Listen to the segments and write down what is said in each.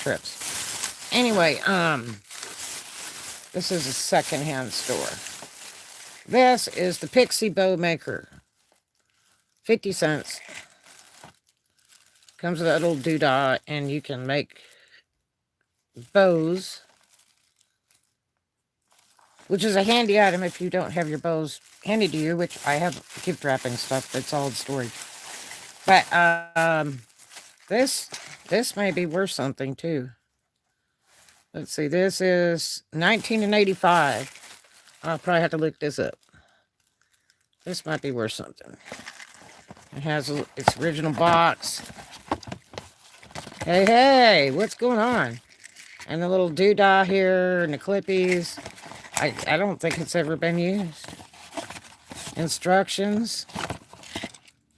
trips. Anyway, this is a secondhand store. This is the Pixie Bow Maker. 50 cents. Comes with a little doodah, and you can make bows, which is a handy item if you don't have your bows handy to you, which I have gift wrapping stuff that's all in storage. But this may be worth something too. Let's see, this is 1985. I'll probably have to look this up. This might be worth something. It has its original box. Hey, what's going on? And the little doodah here and the clippies. I don't think it's ever been used. Instructions.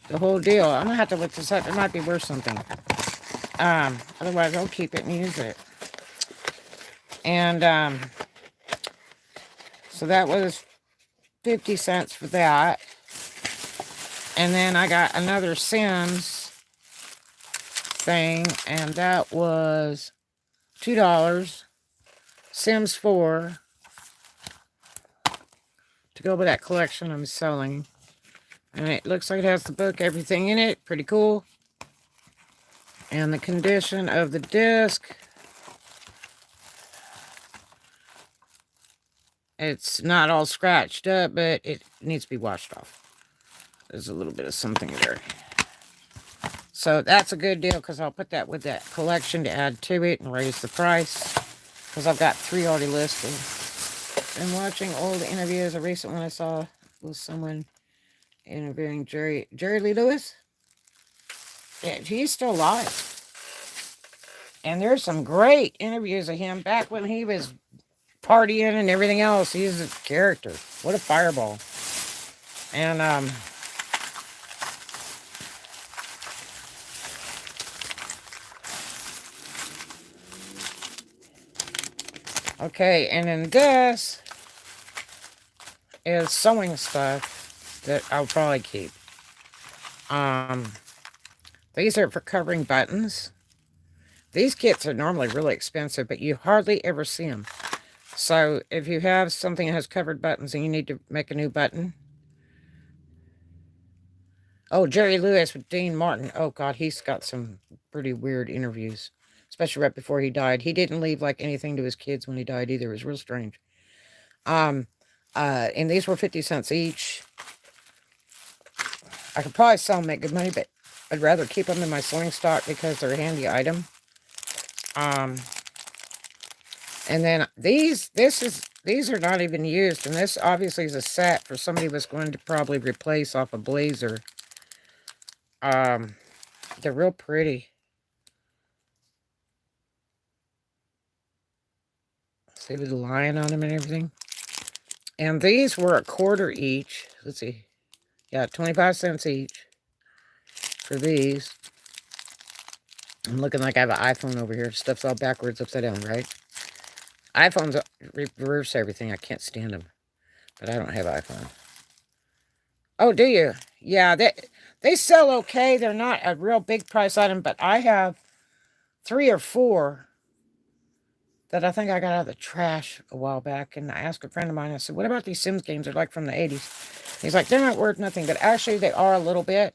The whole deal. I'm going to have to look this up. It might be worth something. Otherwise, I'll keep it and use it. And so that was 50 cents for that. And then I got another Sims thing, and that was $2. Sims 4 to go with that collection I'm selling. And it looks like it has the book, everything in it. Pretty cool. And the condition of the disc. It's not all scratched up, but it needs to be washed off. There's a little bit of something there. So that's a good deal, because I'll put that with that collection to add to it and raise the price. Because I've got 3 already listed. And watching old interviews. A recent one I saw was someone interviewing Jerry Lee Lewis. Yeah, he's still alive. And there's some great interviews of him back when he was partying and everything else. He's a character. What a fireball. And okay, and then this is sewing stuff that I'll probably keep. These are for covering buttons. These kits are normally really expensive, but you hardly ever see them. So if you have something that has covered buttons and you need to make a new button. Oh, Jerry Lewis with Dean Martin. Oh, God, he's got some pretty weird interviews, especially right before he died. He didn't leave like anything to his kids when he died either. It was real strange. And these were 50 cents each. I could probably sell them, make good money, but I'd rather keep them in my sewing stock because they're a handy item. And then these are not even used, and this obviously is a set for somebody who was going to probably replace off a blazer. They're real pretty. See with the lion on them and everything. And these were a quarter each. Let's see. Yeah, 25 cents each for these. I'm looking like I have an iPhone over here. Stuff's all backwards, upside down, right? iPhones reverse everything. I can't stand them. But I don't have an iPhone. Oh, do you? Yeah, they sell okay. They're not a real big price item, but I have 3 or 4 that I think I got out of the trash a while back. And I asked a friend of mine, I said, what about these Sims games? They're like from the 80s. He's like, they're not worth nothing, but actually they are a little bit.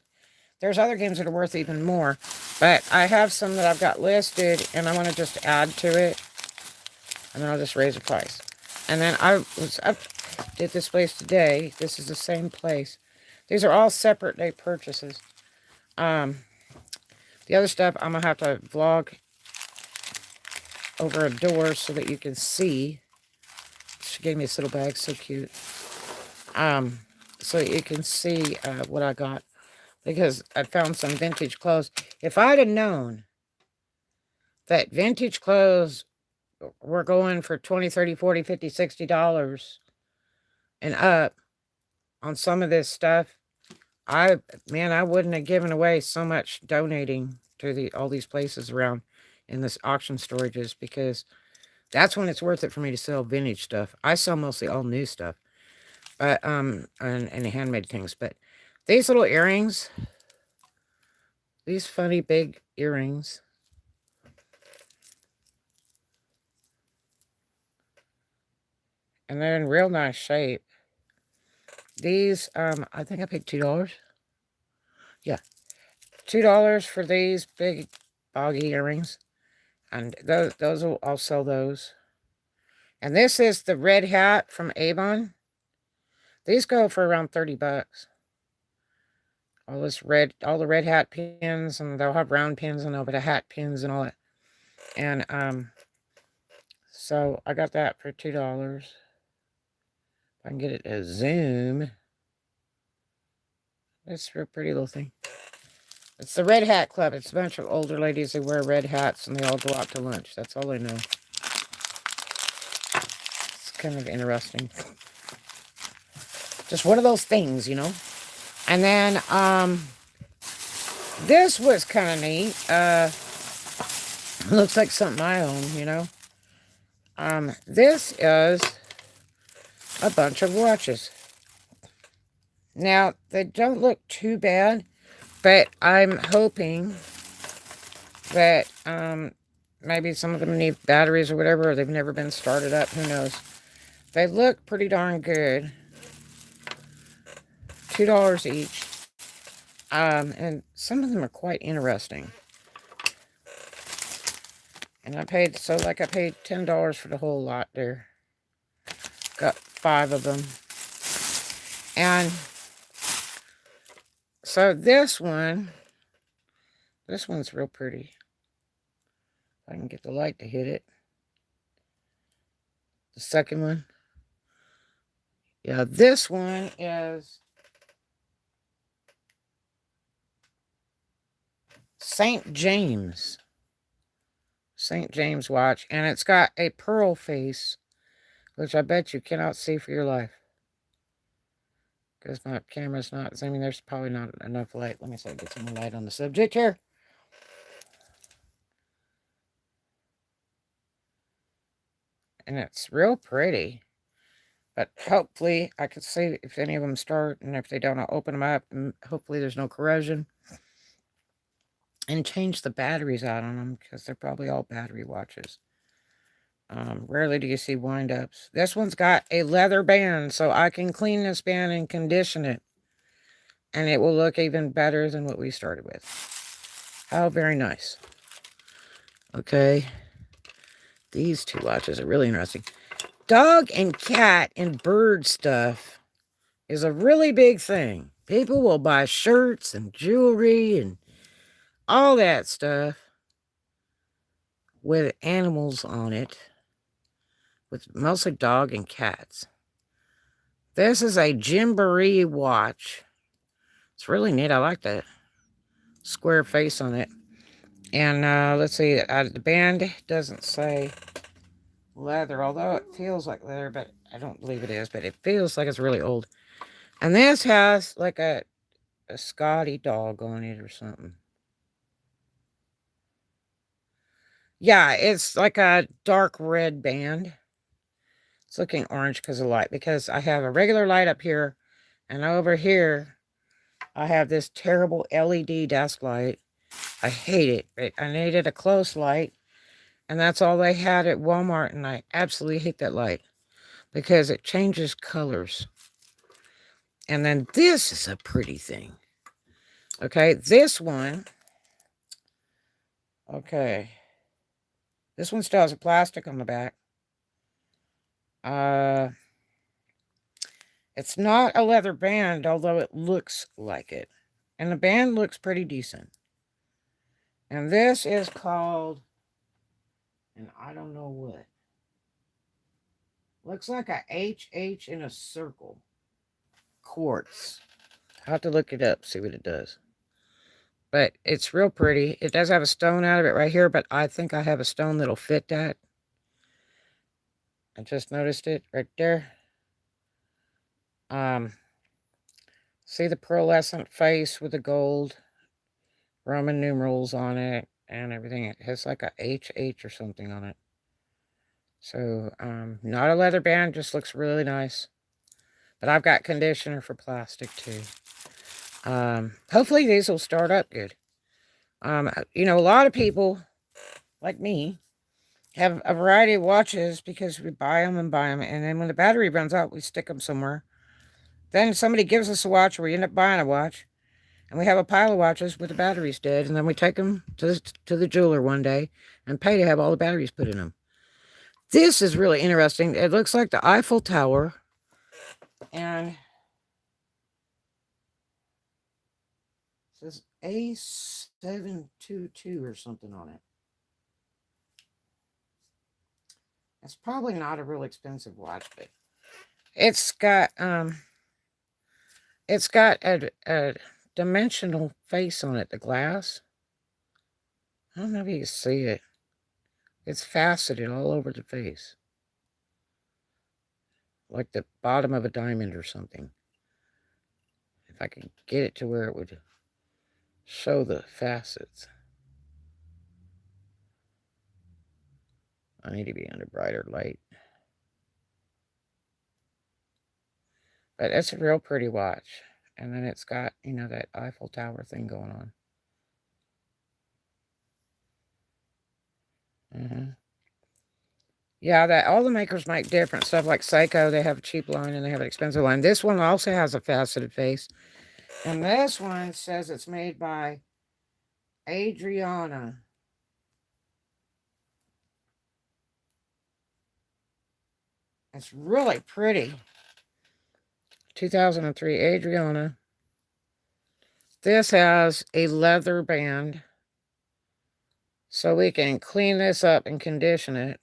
There's other games that are worth even more. But I have some that I've got listed, and I want to just add to it. And then I'll just raise the price. And then I was up, did this place today. This is the same place. These are all separate day purchases. The other stuff, I'm going to have to vlog over a door so that you can see. She gave me this little bag, so cute. So you can see what I got. Because I found some vintage clothes. If I'd have known that vintage clothes were going for $20, $30, $40, $50, $60 and up on some of this stuff, I wouldn't have given away so much donating to all these places around in this auction storages, because that's when it's worth it for me to sell vintage stuff. I sell mostly all new stuff, but and handmade things. But these little earrings, these funny big earrings, And they're in real nice shape. These, I think I paid $2. Yeah, $2 for these big boggy earrings. And those will, I'll sell those. And this is the red hat from Avon. These go for around $30. All the red hat pins, and they'll have round pins and over the hat pins and all that. And so I got that for $2. If I can get it to zoom. It's a real pretty little thing. It's the Red Hat Club. It's a bunch of older ladies who wear red hats and they all go out to lunch. That's all I know. It's kind of interesting. Just one of those things, you know. And then this was kind of neat. Looks like something I own, you know. This is a bunch of watches. Now, they don't look too bad, but I'm hoping that maybe some of them need batteries or whatever, or they've never been started up. Who knows? They look pretty darn good. $2 each. And some of them are quite interesting. And I paid $10 for the whole lot there. Got 5 of them. And so this one's real pretty. If I can get the light to hit it. The second one. Yeah, this one is St. James. St. James watch. And it's got a pearl face, which I bet you cannot see for your life. Because my camera's not zooming. There's probably not enough light. Let me see if I get some more light on the subject here. And it's real pretty. But hopefully I can see if any of them start. And if they don't, I'll open them up. And hopefully there's no corrosion. And change the batteries out on them. Because they're probably all battery watches. Rarely do you see wind-ups. This one's got a leather band. So I can clean this band and condition it. And it will look even better than what we started with. How very nice. Okay. These 2 watches are really interesting. Dog and cat and bird stuff is a really big thing. People will buy shirts and jewelry and all that stuff with animals on it. With mostly dog and cats. This is a Gymboree watch. It's really neat. I like that square face on it. And let's see. The band doesn't say leather, although it feels like leather, but I don't believe it is. But it feels like it's really old. And this has like a Scotty dog on it or something. Yeah, it's like a dark red band. It's looking orange because of light. Because I have a regular light up here. And over here, I have this terrible LED desk light. I hate it. I needed a close light. And that's all they had at Walmart. And I absolutely hate that light. Because it changes colors. And then this is a pretty thing. Okay, this one. Okay. This one still has a plastic on the back. It's not a leather band, although it looks like it. And the band looks pretty decent. And this is called, and I don't know what. Looks like a HH in a circle. Quartz. I'll have to look it up, see what it does. But it's real pretty. It does have a stone out of it right here, but I think I have a stone that'll fit that. I just noticed it right there. See the pearlescent face with the gold Roman numerals on it and everything. It has like a HH or something on it. So, not a leather band, just looks really nice. But I've got conditioner for plastic too. Hopefully these will start up good. You know, a lot of people, like me, have a variety of watches because we buy them. And then when the battery runs out, we stick them somewhere. Then somebody gives us a watch, or we end up buying a watch, and we have a pile of watches with the batteries dead, and then we take them to the jeweler one day and pay to have all the batteries put in them. This is really interesting. It looks like the Eiffel Tower, and it says A722 or something on it. It's probably not a real expensive watch, but it's got a dimensional face on it, the glass. I don't know if you can see it. It's faceted all over the face, like the bottom of a diamond or something. If I could get it to where it would show the facets. I need to be under brighter light. But it's a real pretty watch. And then it's got, you know, that Eiffel Tower thing going on. Yeah, that all the makers make different stuff. Like Seiko, they have a cheap line and they have an expensive line. This one also has a faceted face. And this one says it's made by Adriana. It's really pretty. 2003, Adriana. This has a leather band, so we can clean this up and condition it.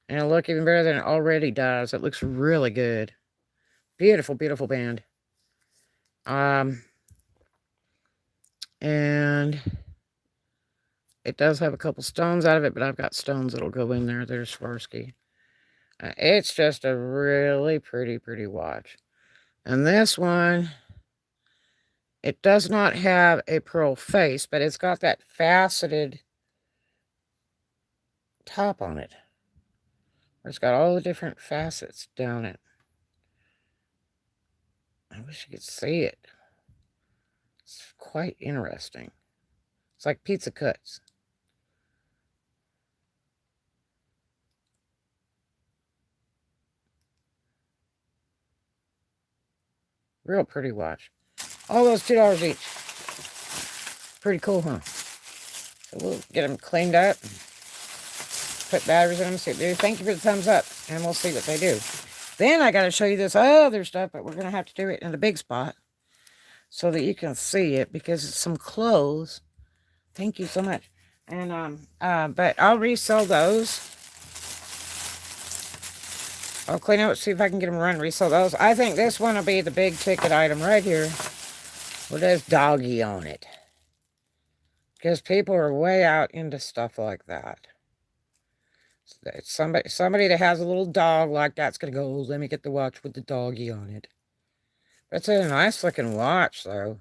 And it'll look even better than it already does. It looks really good. Beautiful, beautiful band. And it does have a couple stones out of it, but I've got stones that'll go in there. They're Swarovski. It's just a really pretty, pretty watch. And this one, it does not have a pearl face, but it's got that faceted top on it. It's got all the different facets down it. I wish you could see it. It's quite interesting. It's like pizza cuts. Real pretty watch. All those $2 each. Pretty cool, huh? So we'll get them cleaned up. Put batteries in them, see what they do. Thank you for the thumbs up, and we'll see what they do. Then I got to show you this other stuff, but we're going to have to do it in a big spot so that you can see it, because it's some clothes. Thank you so much. And but I'll resell those. I'll clean out, see if I can get them run, resell those. I think this one will be the big ticket item right here with this doggy on it, because people are way out into stuff like that. It's somebody that has a little dog like that's gonna go, let me get the watch with the doggy on it. It's a nice looking watch though.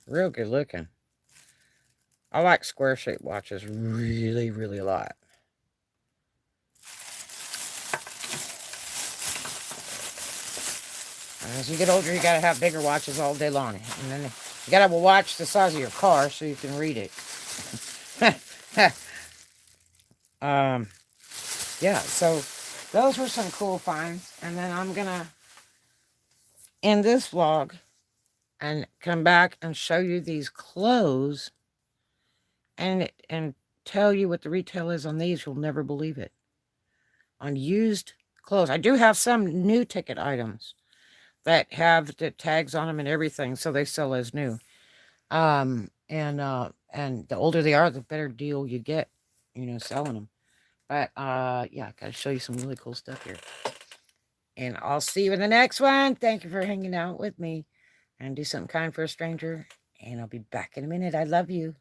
Real good looking. I like square shaped watches really, really a lot. As you get older, you gotta have bigger watches all day long. And then you gotta have a watch the size of your car so you can read it. Yeah, so those were some cool finds. And then I'm gonna end this vlog and come back and show you these clothes and tell you what the retail is on these. You'll never believe it. On used clothes. I do have some new ticket items that have the tags on them and everything, so they sell as new. And the older they are, the better deal you get, you know, selling them. But yeah, gotta show you some really cool stuff here. And I'll see you in the next one. Thank you for hanging out with me. And do something kind for a stranger. And I'll be back in a minute. I love you.